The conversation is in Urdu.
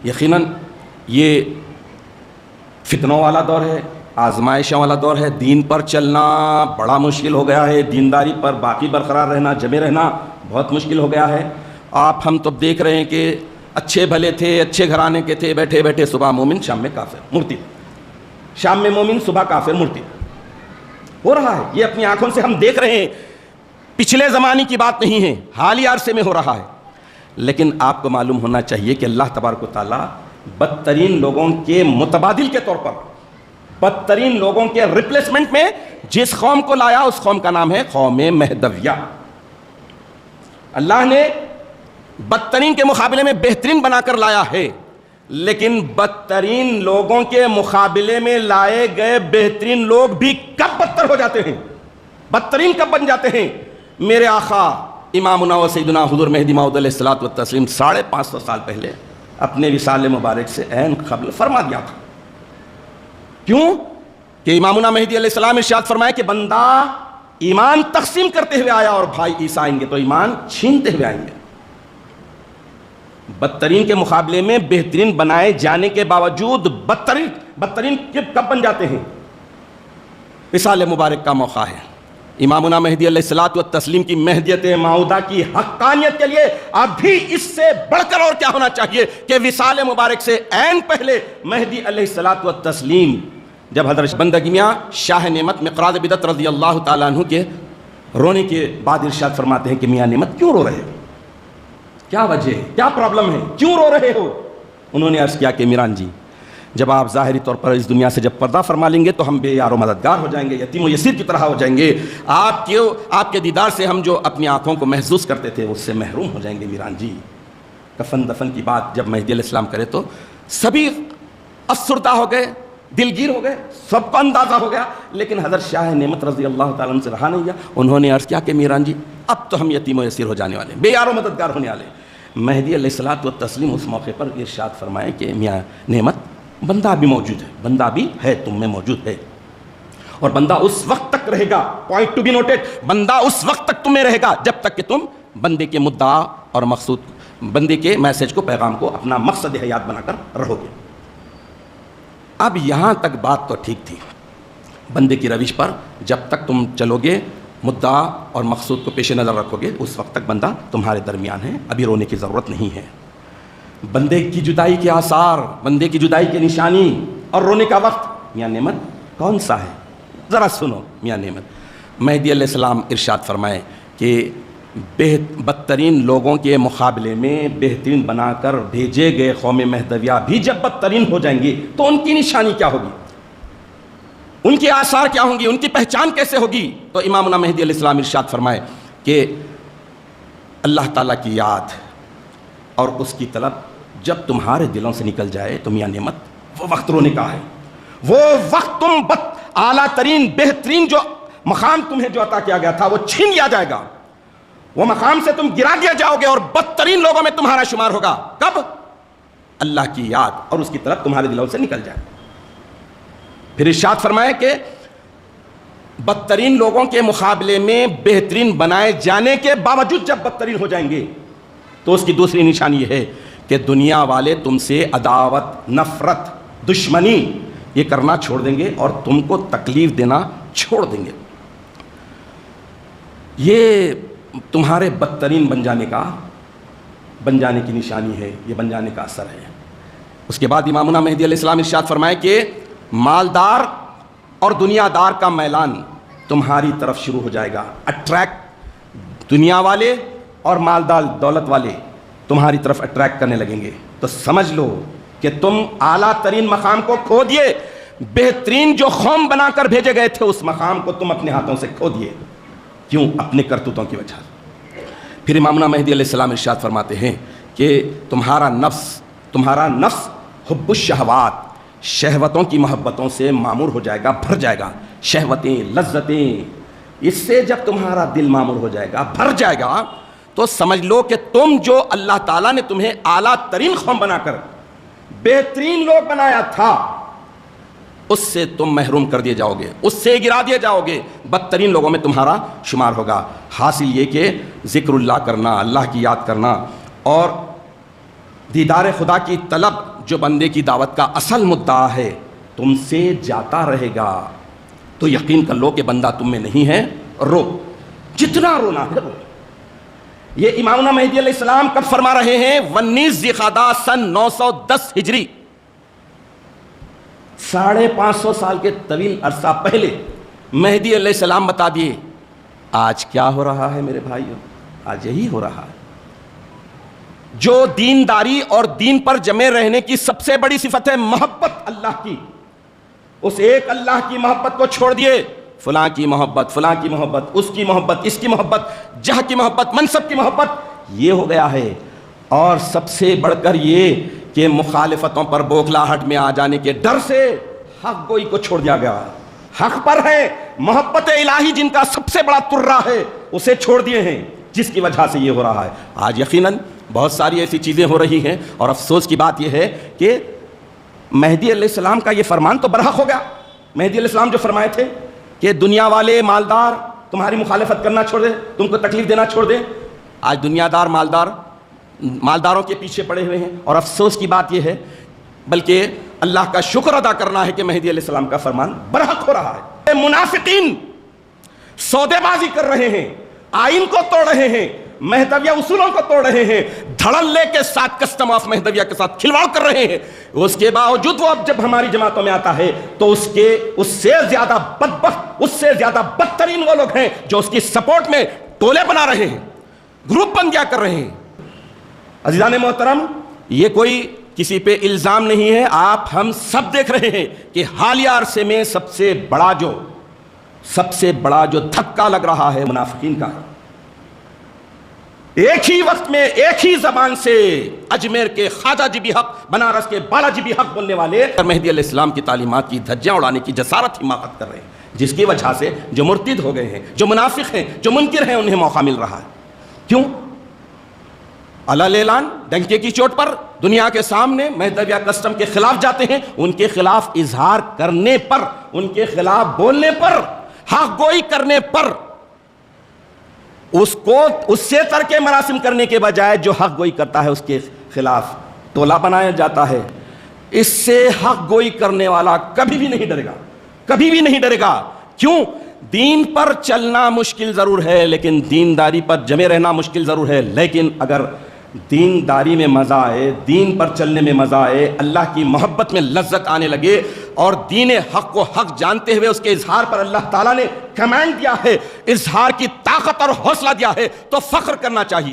یقیناً یہ فتنوں والا دور ہے، آزمائشوں والا دور ہے، دین پر چلنا بڑا مشکل ہو گیا ہے، دینداری پر باقی برقرار رہنا، جمے رہنا بہت مشکل ہو گیا ہے۔ ہم تو دیکھ رہے ہیں کہ اچھے بھلے تھے، اچھے گھرانے کے تھے، بیٹھے بیٹھے صبح مومن شام میں کافر مرتد، شام میں مومن صبح کافر مرتد ہو رہا ہے۔ یہ اپنی آنکھوں سے ہم دیکھ رہے ہیں، پچھلے زمانے کی بات نہیں ہے، حالیہ عرصے میں ہو رہا ہے۔ لیکن آپ کو معلوم ہونا چاہیے کہ اللہ تبارک و تعالیٰ بدترین لوگوں کے متبادل کے طور پر، بدترین لوگوں کے ریپلیسمنٹ میں جس قوم کو لایا اس قوم کا نام ہے قوم مہدویہ۔ اللہ نے بدترین کے مقابلے میں بہترین بنا کر لایا ہے، لیکن بدترین لوگوں کے مقابلے میں لائے گئے بہترین لوگ بھی کب بدتر ہو جاتے ہیں، بدترین کب بن جاتے ہیں؟ میرے آقا امامنا و سیدنا حضور مہدی موعود علیہ الصلوۃ والتسلیم 550 سال پہلے اپنے وصال مبارک سے عین قبل فرما دیا تھا۔ کیوں کہ امامنا مہدی علیہ السلام ارشاد فرمائے کہ بندہ ایمان تقسیم کرتے ہوئے آیا اور بھائی عیسیٰ آئیں گے تو ایمان چھینتے ہوئے آئیں گے۔ بدترین کے مقابلے میں بہترین بنائے جانے کے باوجود بدترین کب بن جاتے ہیں؟ وصال مبارک کا موقع ہے، امامنا مہدی علیہ الصلوۃ والتسلیم کی مہدیت موعودہ کی حقانیت کے لیے اب بھی اس سے بڑھ کر اور کیا ہونا چاہیے کہ وصال مبارک سے عین پہلے مہدی علیہ الصلوۃ والتسلیم جب حضرت بندگی میاں شاہ نعمت مقراض بدعت رضی اللہ تعالیٰ عنہ کے رونے کے بعد ارشاد فرماتے ہیں کہ میاں نعمت کیوں رو رہے ہو، کیا وجہ ہے، کیا پرابلم ہے، کیوں رو رہے ہو؟ انہوں نے عرض کیا کہ میران جی جب آپ ظاہری طور پر اس دنیا سے جب پردہ فرما لیں گے تو ہم بے یار و مددگار ہو جائیں گے، یتیم و یسیر کی طرح ہو جائیں گے، آپ کے دیدار سے ہم جو اپنی آنکھوں کو محظوظ کرتے تھے اس سے محروم ہو جائیں گے میران جی۔ کفن دفن کی بات جب مہدی علیہ السلام کرے تو سبھی افسردہ ہو گئے، دلگیر ہو گئے، سب کو اندازہ ہو گیا، لیکن حضرت شاہ نعمت رضی اللہ تعالیٰ عنہ سے رہا نہیں گیا۔ انہوں نے عرض کیا کہ میران جی اب تو ہم یتیم و یسیر ہو جانے والے ہیں، بے یار و مددگار ہونے والے ہیں۔ مہدی علیہ الصلوۃ والتسلیم اس موقع پر ارشاد فرمائے کہ میاں نعمت بندہ بھی موجود ہے، بندہ بھی ہے، تم میں موجود ہے، اور بندہ اس وقت تک رہے گا، پوائنٹ ٹو بی نوٹڈ، بندہ اس وقت تک تم میں رہے گا جب تک کہ تم بندے کے مدعا اور مقصود، بندے کے میسج کو، پیغام کو اپنا مقصد حیات بنا کر رہو گے۔ اب یہاں تک بات تو ٹھیک تھی، بندے کی روش پر جب تک تم چلو گے، مدعا اور مقصود کو پیش نظر رکھو گے، اس وقت تک بندہ تمہارے درمیان ہے، ابھی رونے کی ضرورت نہیں ہے۔ بندے کی جدائی کے آثار، بندے کی جدائی کی نشانی اور رونے کا وقت میاں نعمت کون سا ہے؟ ذرا سنو میاں نعمت۔ مہدی علیہ السلام ارشاد فرمائے کہ بدترین لوگوں کے مقابلے میں بہترین بنا کر بھیجے گئے قوم مہدویہ بھی جب بدترین ہو جائیں گے تو ان کی نشانی کیا ہوگی، ان کے آثار کیا ہوں گی، ان کی پہچان کیسے ہوگی؟ تو امامنا مہدی علیہ السلام ارشاد فرمائے کہ اللہ تعالیٰ کی یاد اور اس کی طلب جب تمہارے دلوں سے نکل جائے تو میاں نعمت وہ وقت رونے کا ہے، وہ وقت تم اعلیٰ ترین بہترین جو مقام تمہیں جو عطا کیا گیا تھا وہ چھین لیا جائے گا، وہ مقام سے تم گرا دیا جاؤ گے اور بدترین لوگوں میں تمہارا شمار ہوگا۔ کب؟ اللہ کی یاد اور اس کی طرف تمہارے دلوں سے نکل جائے۔ پھر ارشاد فرمائے کہ بدترین لوگوں کے مقابلے میں بہترین بنائے جانے کے باوجود جب بدترین ہو جائیں گے تو اس کی دوسری نشانی یہ ہے کہ دنیا والے تم سے عداوت، نفرت، دشمنی یہ کرنا چھوڑ دیں گے اور تم کو تکلیف دینا چھوڑ دیں گے۔ یہ تمہارے بدترین بن جانے کی نشانی ہے، یہ بن جانے کا اثر ہے۔ اس کے بعد امامنا مہدی علیہ السلام ارشاد فرمائے کہ مالدار اور دنیا دار کا میلان تمہاری طرف شروع ہو جائے گا، اٹریکٹ، دنیا والے اور مالدار دولت والے تمہاری طرف اٹریکٹ کرنے لگیں گے۔ تو سمجھ لو کہ تم اعلیٰ ترین مقام کو کھو دیے، بہترین جو قوم بنا کر بھیجے گئے تھے اس مقام کو تم اپنے ہاتھوں سے کھو دیے۔ کیوں؟ اپنے کرتوتوں کی وجہ۔ پھر امامنا مہدی علیہ السلام ارشاد فرماتے ہیں کہ تمہارا نفس حب الشہوات، شہوتوں کی محبتوں سے معمور ہو جائے گا، بھر جائے گا، شہوتیں، لذتیں، اس سے جب تمہارا دل معمور ہو جائے گا، بھر جائے گا، تو سمجھ لو کہ تم جو اللہ تعالیٰ نے تمہیں اعلیٰ ترین قوم بنا کر بہترین لوگ بنایا تھا اس سے تم محروم کر دیے جاؤ گے، اس سے گرا دیے جاؤ گے، بدترین لوگوں میں تمہارا شمار ہوگا۔ حاصل یہ کہ ذکر اللہ کرنا، اللہ کی یاد کرنا اور دیدار خدا کی طلب جو بندے کی دعوت کا اصل مدعا ہے تم سے جاتا رہے گا تو یقین کر لو کہ بندہ تم میں نہیں ہے، رو، جتنا رونا ہے رو۔ یہ امامنا مہدی علیہ السلام کب فرما رہے ہیں؟ 19 ذی-القعدہ سن 910 ہجری، 550 سال کے طویل عرصہ پہلے مہدی علیہ السلام بتا دیے۔ آج کیا ہو رہا ہے میرے بھائیوں؟ آج یہی ہو رہا ہے۔ جو دینداری اور دین پر جمے رہنے کی سب سے بڑی صفت ہے محبت اللہ کی، اس ایک اللہ کی محبت کو چھوڑ دیے فلاں کی محبت، فلاں کی محبت، اس کی محبت، اس کی محبت، جہ کی محبت، منصب کی محبت، یہ ہو گیا ہے۔ اور سب سے بڑھ کر یہ کہ مخالفتوں پر بوکھلاہٹ میں آ جانے کے ڈر سے حق گوئی کو چھوڑ دیا گیا۔ حق پر ہے، محبت الہی جن کا سب سے بڑا ترا ہے اسے چھوڑ دیے ہیں، جس کی وجہ سے یہ ہو رہا ہے۔ آج یقیناً بہت ساری ایسی چیزیں ہو رہی ہیں، اور افسوس کی بات یہ ہے کہ مہدی علیہ السلام کا یہ فرمان تو برحق ہو گیا۔ مہدی علیہ السلام جو فرمائے تھے کہ دنیا والے مالدار تمہاری مخالفت کرنا چھوڑ دیں، تم کو تکلیف دینا چھوڑ دیں، آج دنیا دار مالداروں کے پیچھے پڑے ہوئے ہیں۔ اور افسوس کی بات یہ ہے، بلکہ اللہ کا شکر ادا کرنا ہے کہ مہدی علیہ السلام کا فرمان برحق ہو رہا ہے۔ منافقین سودے بازی کر رہے ہیں، آئین کو توڑ رہے ہیں، مہدویہ اصولوں کو توڑ رہے ہیں، دھڑلے کے ساتھ کسٹم آف مہدویہ کے ساتھ کھلواڑ کر رہے ہیں۔ اس کے باوجود وہ اب جب ہماری جماعتوں میں آتا ہے تو اس سے زیادہ بدبخت، اس سے زیادہ بدترین وہ لوگ ہیں جو اس کی سپورٹ میں ٹولے بنا رہے ہیں، گروپ بن گیا کر رہے ہیں۔ عزیزان محترم، یہ کوئی کسی پہ الزام نہیں ہے، آپ ہم سب دیکھ رہے ہیں کہ حالیہ عرصے میں سب سے بڑا جو دھکا لگ رہا ہے منافقین کا ہے۔ ایک ہی وقت میں ایک ہی زبان سے اجمیر کے خواجہ جی بھی حق، بنارس کے بالا جی بھی حق بولنے والے مہدی علیہ السلام کی تعلیمات کی دھجیاں اڑانے کی جسارت حماقت کر رہے ہیں، جس کی وجہ سے جو مرتد ہو گئے ہیں، جو منافق ہیں، جو منکر ہیں، انہیں موقع مل رہا ہے۔ کیوں؟ علل اعلان ڈنکے کی چوٹ پر دنیا کے سامنے مہدویہ کسٹم کے خلاف جاتے ہیں، ان کے خلاف اظہار کرنے پر، ان کے خلاف بولنے پر، حق گوئی کرنے پر، اس سے ترک مراسم کرنے کے بجائے جو حق گوئی کرتا ہے اس کے خلاف ٹولہ بنایا جاتا ہے۔ اس سے حق گوئی کرنے والا کبھی بھی نہیں ڈرے گا، کبھی بھی نہیں ڈرے گا۔ کیوں؟ دین پر چلنا مشکل ضرور ہے، لیکن دینداری پر جمے رہنا مشکل ضرور ہے۔ لیکن اگر دینداری میں مزہ آئے، دین پر چلنے میں مزہ آئے، اللہ کی محبت میں لذت آنے لگے، اور دین حق کو حق جانتے ہوئے اس کے اظہار پر اللہ تعالیٰ نے کمانڈ دیا ہے، اظہار کی طاقت اور حوصلہ دیا ہے، تو فخر کرنا چاہیے۔